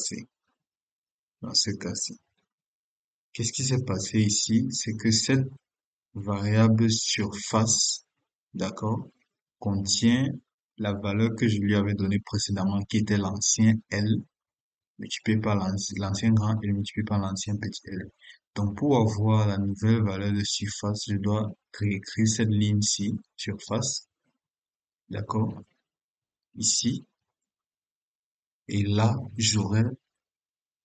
passé dans ce cas-ci? Qu'est-ce qui s'est passé ici? C'est que cette variable surface, d'accord, contient la valeur que je lui avais donnée précédemment, qui était l'ancien L, multiplié par l'ancien grand L multiplié par l'ancien petit L. Donc, pour avoir la nouvelle valeur de surface, je dois réécrire cette ligne-ci, surface, d'accord, ici, et là, j'aurai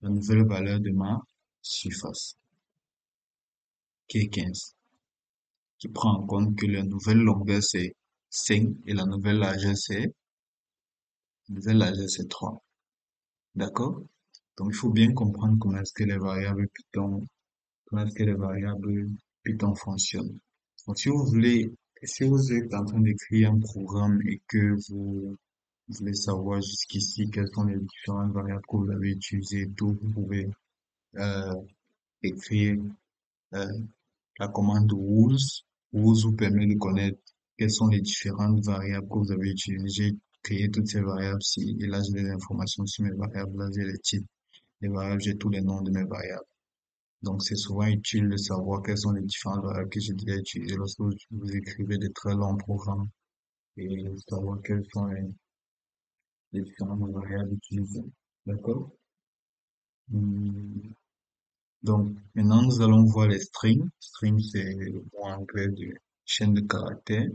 la nouvelle valeur de ma surface, qui est 15, qui prend en compte que la nouvelle longueur c'est 5 et la nouvelle largeur c'est 3. D'accord? Donc, il faut bien comprendre comment est-ce que les variables Python, comment est-ce que les variables Python fonctionnent. Donc, si vous êtes en train d'écrire un programme et que vous voulez savoir jusqu'ici quelles sont les différentes variables que vous avez utilisées et tout, vous pouvez euh, écrire euh, la commande rules. Rules vous permet de connaître quelles sont les différentes variables que vous avez utilisées. J'ai créé toutes ces variables-ci et là j'ai des informations sur mes variables. Là j'ai les types des variables, j'ai tous les noms de mes variables. Donc c'est souvent utile de savoir quelles sont les différentes variables que j'ai déjà utilisées lorsque vous écrivez de très longs programmes et savoir quelles sont les différentes variables utilisées. D'accord? Hum, Donc, maintenant, nous allons voir les strings. String, c'est le mot anglais de chaîne de caractères.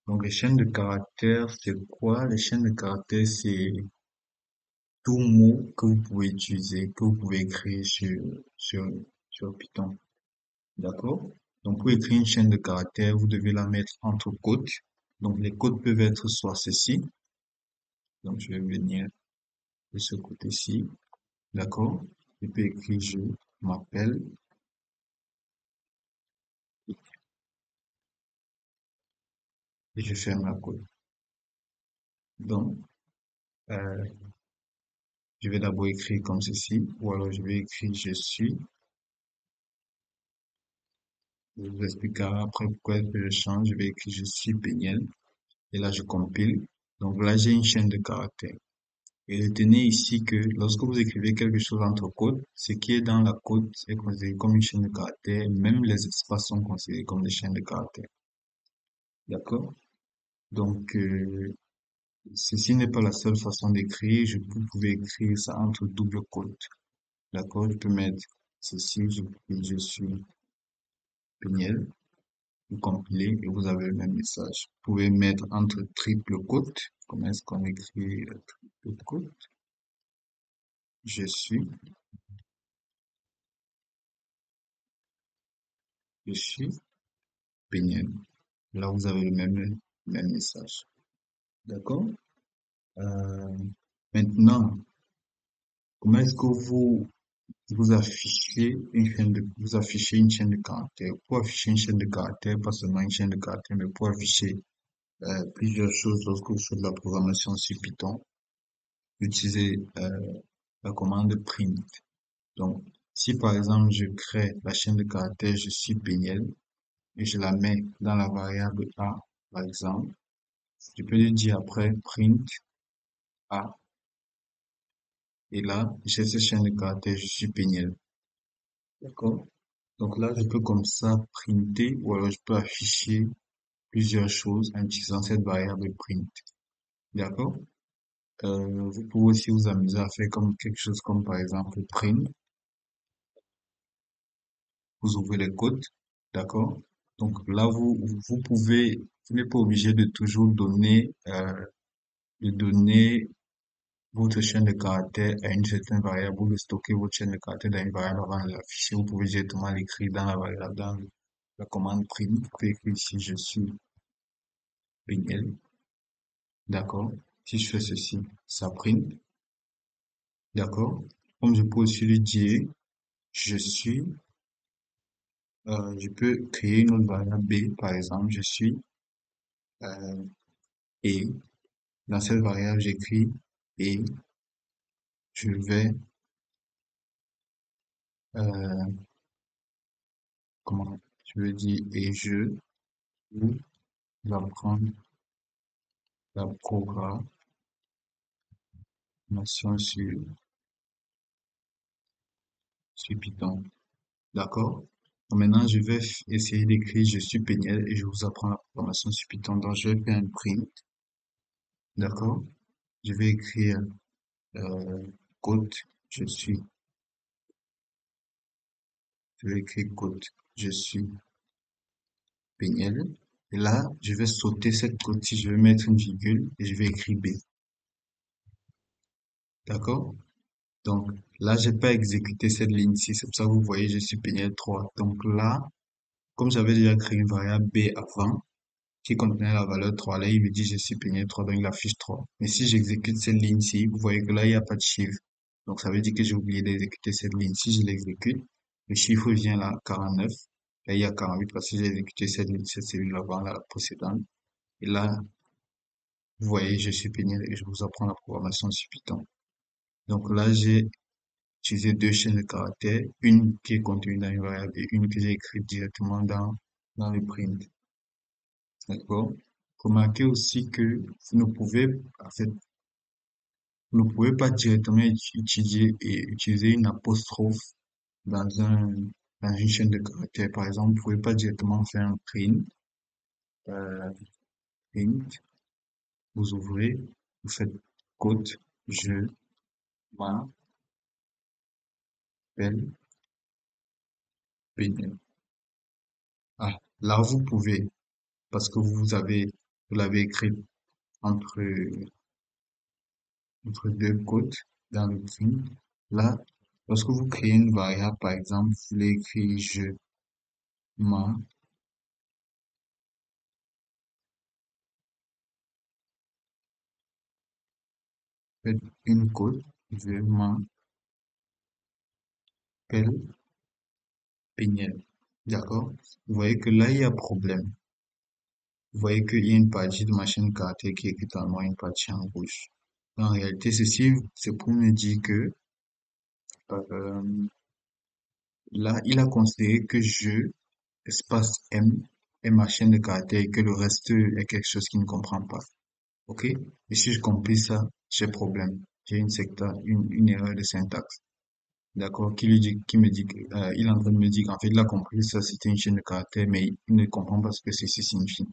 Donc, les chaînes de caractères, c'est quoi? Les chaînes de caractères, c'est tout mot que vous pouvez utiliser, que vous pouvez écrire sur, sur Python. D'accord? Donc, pour écrire une chaîne de caractères, vous devez la mettre entre côtes. Donc, les côtes peuvent être soit ceci. Donc, je vais venir de ce côté-ci. D'accord? Je peux écrire je m'appelle et je ferme la côte. Donc, euh, je vais d'abord écrire comme ceci, ou alors je vais écrire je suis. Je vous expliquerai après pourquoi est-ce que je change. Je vais écrire je suis Péniel. Et là, je compile. Donc là, j'ai une chaîne de caractères. Et retenez ici que lorsque vous écrivez quelque chose entre côtes, ce qui est dans la côte est considéré comme une chaîne de caractères. Même les espaces sont considérés comme des chaînes de caractères. D'accord? Donc, ceci n'est pas la seule façon d'écrire. Vous pouvez écrire ça entre double côtes. D'accord? Je peux mettre ceci, je suis Péniel. Vous compilez et vous avez le même message. Vous pouvez mettre entre triple quote. Comment est-ce qu'on écrit triple quote? Je suis, je suis Péniel. Là, vous avez le même message. D'accord? Euh, Maintenant, comment est-ce que vous affichez une chaîne de caractères? Pour afficher une chaîne de caractères, pas seulement une chaîne de caractères, mais pour afficher plusieurs choses lorsque vous faites de la programmation sur Python, utilisez la commande print. Donc, si par exemple je crée la chaîne de caractères je suis Péniel et je la mets dans la variable A, par exemple, je peux lui dire après print A et là j'ai cette chaîne de caractères je suis Péniel. D'accord? Donc là je peux comme ça printer ou alors je peux afficher plusieurs choses en utilisant cette variable print. D'accord? Vous pouvez aussi vous amuser à faire comme quelque chose comme par exemple print. Vous ouvrez les côtes, d'accord? Donc là, vous n'êtes pas obligé de toujours de donner votre chaîne de caractères à une certaine variable ou de stocker votre chaîne de caractères dans une variable avant de l'afficher. Vous pouvez directement l'écrire dans la variable, dans la commande print. Vous pouvez écrire ici, je suis Péniel, d'accord? Si je fais ceci, ça print, d'accord? Comme je peux aussi lui dire, je suis, je peux créer une autre variable B, par exemple, je suis, euh, et dans cette variable, j'écris et je vais, euh, comment, je veux dire, et je vais apprendre la programmation sur suis Python. D'accord? Donc maintenant, je vais essayer d'écrire je suis Peniel et je vous apprends la programmation sur Python. Donc, je vais faire un print. D'accord? Je vais écrire euh, code, je suis, je vais écrire code, je suis Peniel. Et là, je vais sauter cette code-ci, je vais mettre une virgule et je vais écrire B. D'accord? Donc là, j'ai pas exécuté cette ligne-ci. C'est pour ça que vous voyez, je suis Peniel 3. Donc là, comme j'avais déjà créé une variable B avant, qui contenait la valeur 3, là, il me dit je suis Peniel 3, donc il affiche 3. Mais si j'exécute cette ligne-ci, vous voyez que là, il n'y a pas de chiffre. Donc ça veut dire que j'ai oublié d'exécuter cette ligne. Si je l'exécute, le chiffre vient là, 49. Là, il y a 48 parce que j'ai exécuté cette ligne, cette cellule avant, là, la précédente. Et là, vous voyez, je suis Peniel et je vous apprends la programmation sur Python. Donc là, j'ai utilisé deux chaînes de caractères, une qui est contenue dans une variable et une que j'ai écrite directement dans le print. D'accord? Remarquez aussi que vous ne pouvez, en fait, vous ne pouvez pas directement utiliser une apostrophe dans dans une chaîne de caractères. Par exemple, vous ne pouvez pas directement faire un print, euh, print, vous ouvrez, vous faites quote, je m'appelle Benin. Ah, là, vous pouvez, parce que vous l'avez écrit entre, entre deux côtes dans le print. Là, lorsque vous créez une variable, par exemple, vous voulez écrire je m'appelle une côte, je m'appelle Péniel. D'accord? Vous voyez que là, il y a problème. Vous voyez qu'il y a une partie de ma chaîne caractère qui est écrite en noir, une partie en rouge. En réalité, ceci, c'est pour me dire que euh, là, il a considéré que je, espace M, est ma chaîne de caractère et que le reste est quelque chose qu'il ne comprend pas. OK? Et si je compile ça, j'ai problème. J'ai une erreur de syntaxe. D'accord? Qui me dit il est en train de me dire qu'en fait, il a compris ça, c'était une chaîne de caractères, mais il ne comprend pas ce que ceci signifie.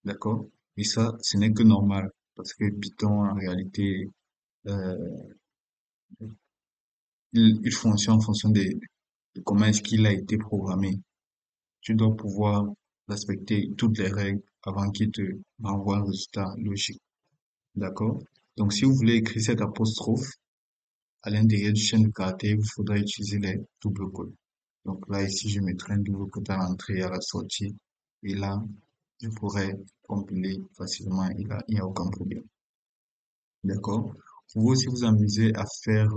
D'accord? Et ça, ce n'est que normal. Parce que Python, en réalité, euh, il fonctionne en fonction de comment est-ce qu'il a été programmé. Tu dois pouvoir respecter toutes les règles avant qu'il te renvoie un résultat logique. D'accord? Donc, si vous voulez écrire cette apostrophe à l'intérieur du chaîne de caractères, il faudra utiliser les doubles codes. Donc là, ici, je mettrai un double code à l'entrée et à la sortie. Et là, je pourrais compiler facilement. Il n'y a aucun problème. D'accord? Vous pouvez aussi vous amuser à faire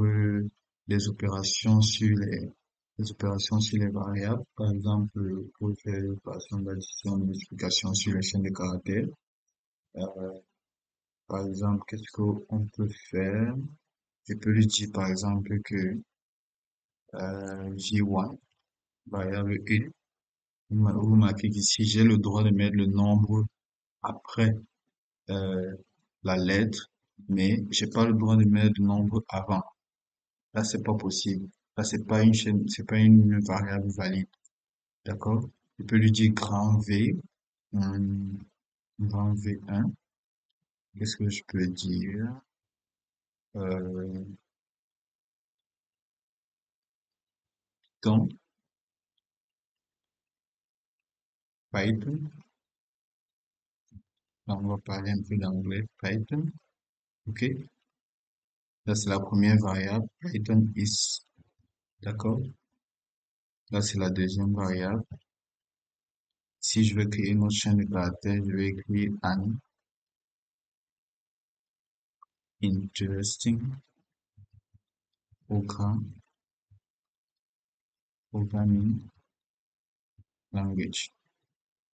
des opérations des opérations sur les variables. Par exemple, vous pouvez faire des opérations d'addition, de multiplication sur les chaînes de caractères. Euh, Par exemple, qu'est-ce qu'on peut faire? Je peux lui dire, par exemple, que J1, variable 1, vous remarquez qu'ici, j'ai le droit de mettre le nombre après euh, la lettre, mais j'ai pas le droit de mettre le nombre avant. Là, c'est pas possible. Là, c'est pas une chaîne, c'est pas une variable valide. D'accord? Je peux lui dire grand V, hum, grand V1. Qu'est-ce que je peux dire? Euh, donc, Python. Là, on va parler un peu d'anglais. Python. OK? Là, c'est la première variable. Python is. D'accord? Là, c'est la deuxième variable. Si je veux créer une autre chaîne de caractères, je vais écrire an interesting program, programming language.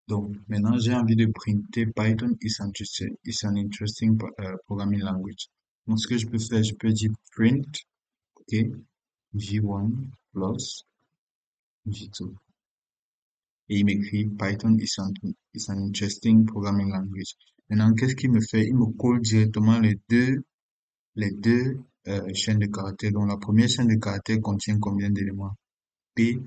Donc, maintenant, j'ai envie de printer Python is an interesting programming language. Donc, ce que je peux faire, je peux dire print, OK, J1 plus J2. Et il m'écrit Python is an interesting programming language. Maintenant, qu'est-ce qu'il me fait? Il me colle directement les deux chaîne de caractères. Donc la première chaîne de caractères contient combien d'éléments? P,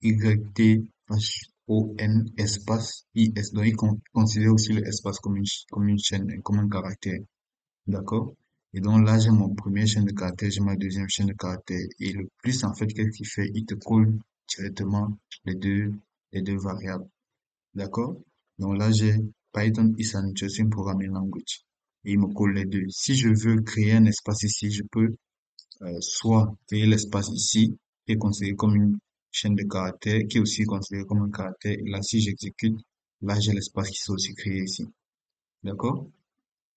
Y, T, H, O, N, espace, I, S. Donc il considère aussi le espace comme une chaîne, comme un caractère. D'accord? Et donc là, j'ai mon premier chaîne de caractères, j'ai ma deuxième chaîne de caractères. Et le plus, en fait, qu'est-ce qu'il fait? Il te colle directement les deux, les deux variables. D'accord? Donc là, j'ai Python is an interesting programming language. Et il me colle les deux. Si je veux créer un espace ici, je peux soit créer l'espace ici, qui est considéré comme une chaîne de caractères, qui est aussi considéré comme un caractère. Et là, si j'exécute, là, j'ai l'espace qui s'est aussi créé ici. D'accord?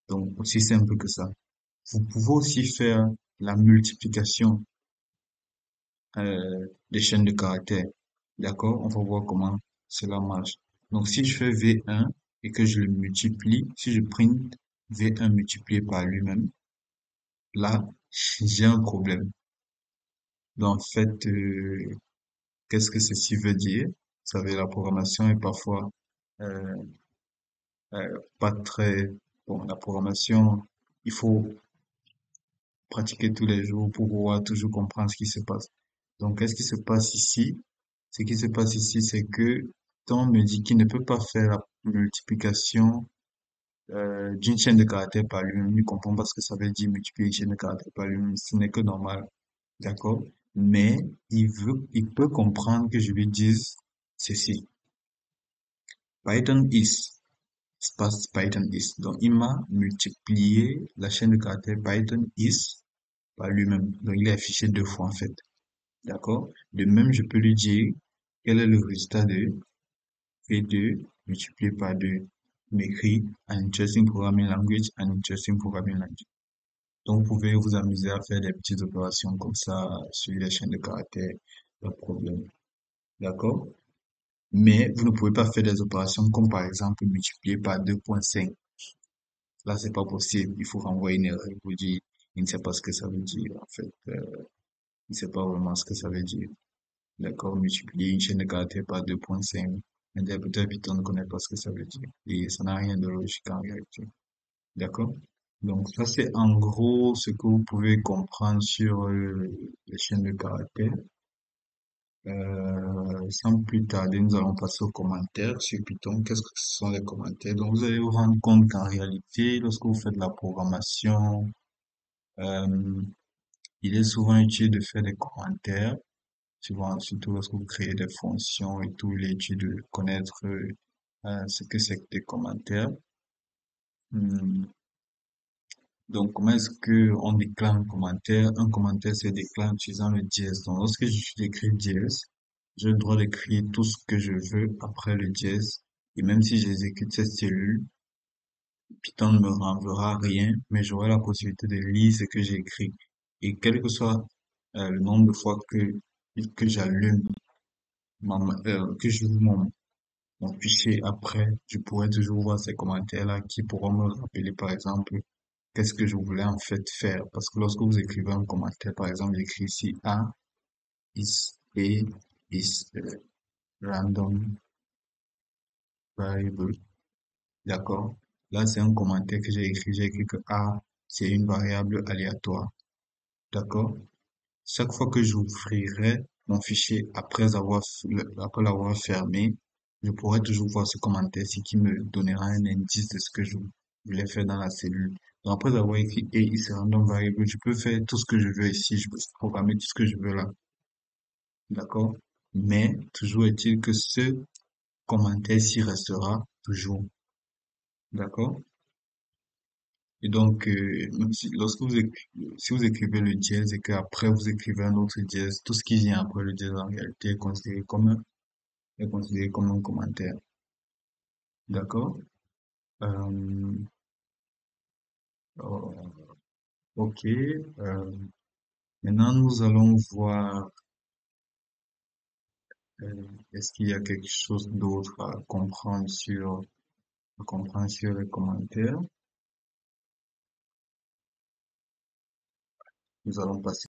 Donc, aussi simple que ça. Vous pouvez aussi faire la multiplication des chaînes de caractères. D'accord? On va voir comment cela marche. Donc, si je fais V1 et que je le multiplie, si je print V1 multiplié par lui-même, là, j'ai un problème. Donc, en fait, qu'est-ce que ceci veut dire? Vous savez, la programmation est parfois euh, pas très... Bon, la programmation, il faut pratiquer tous les jours pour pouvoir toujours comprendre ce qui se passe. Donc, qu'est-ce qui se passe ici? Ce qui se passe ici, c'est que on me dit qu'il ne peut pas faire la multiplication d'une chaîne de caractères par lui-même. Il ne comprend pas ce que ça veut dire multiplier une chaîne de caractères par lui-même. Ce n'est que normal, d'accord? Mais il peut comprendre que je lui dise ceci. Python is, espace Python is. Donc, il m'a multiplié la chaîne de caractères Python is par lui-même. Donc, il est affiché deux fois en fait. D'accord? De même, je peux lui dire quel est le résultat de V2 multiplié par 2. Il m'écrit an interesting programming language, an interesting programming language. Donc, vous pouvez vous amuser à faire des petites opérations comme ça sur les chaînes de caractères, pas de problème. D'accord? Mais vous ne pouvez pas faire des opérations comme par exemple multiplier par 2.5. Là, c'est pas possible. Il faut renvoyer une erreur. Il vous dit, il ne sait pas ce que ça veut dire. En fait, il ne sait pas vraiment ce que ça veut dire. D'accord, multiplier une chaîne de caractères par 2.5. L'interpréteur Python ne connaît pas ce que ça veut dire. Et ça n'a rien de logique en réalité. D'accord? Donc, ça, c'est en gros ce que vous pouvez comprendre sur les chaînes de caractères. Sans plus tarder, nous allons passer aux commentaires sur Python. Qu'est-ce que ce sont les commentaires? Donc, vous allez vous rendre compte qu'en réalité, lorsque vous faites de la programmation, euh, il est souvent utile de faire des commentaires. Souvent, surtout lorsque vous créez des fonctions et tout, il est utile de connaître ce que c'est que des commentaires. Hmm. Donc, comment est-ce que on déclare un commentaire? Un commentaire se déclare en utilisant le dièse. Donc, lorsque j'écris dièse, j'ai le droit d'écrire tout ce que je veux après le dièse. Et même si j'exécute cette cellule, Python ne me renverra rien, mais j'aurai la possibilité de lire ce que j'ai écrit. Et quel que soit le nombre de fois que j'allume, que j'ouvre mon fichier après, je pourrais toujours voir ces commentaires-là qui pourront me rappeler, par exemple, qu'est-ce que je voulais en fait faire. Parce que lorsque vous écrivez un commentaire, par exemple, j'écris ici A is random variable. D'accord? Là, c'est un commentaire que j'ai écrit. J'ai écrit que A, c'est une variable aléatoire. D'accord? Chaque fois que j'ouvrirai mon fichier après l'avoir fermé, je pourrai toujours voir ce commentaire-ci qui me donnera un indice de ce que je voulais faire dans la cellule. Donc après avoir écrit et is random variable, je peux faire tout ce que je veux ici, je peux programmer tout ce que je veux là. D'accord? Mais toujours est-il que ce commentaire-ci restera toujours. D'accord? Et donc, lorsque si vous écrivez le dièse et qu'après vous écrivez un autre dièse, tout ce qui vient après le dièse en réalité est considéré comme un commentaire. D'accord? Euh, oh, ok. Maintenant, nous allons voir, est-ce qu'il y a quelque chose d'autre à comprendre sur les commentaires. Nous allons passer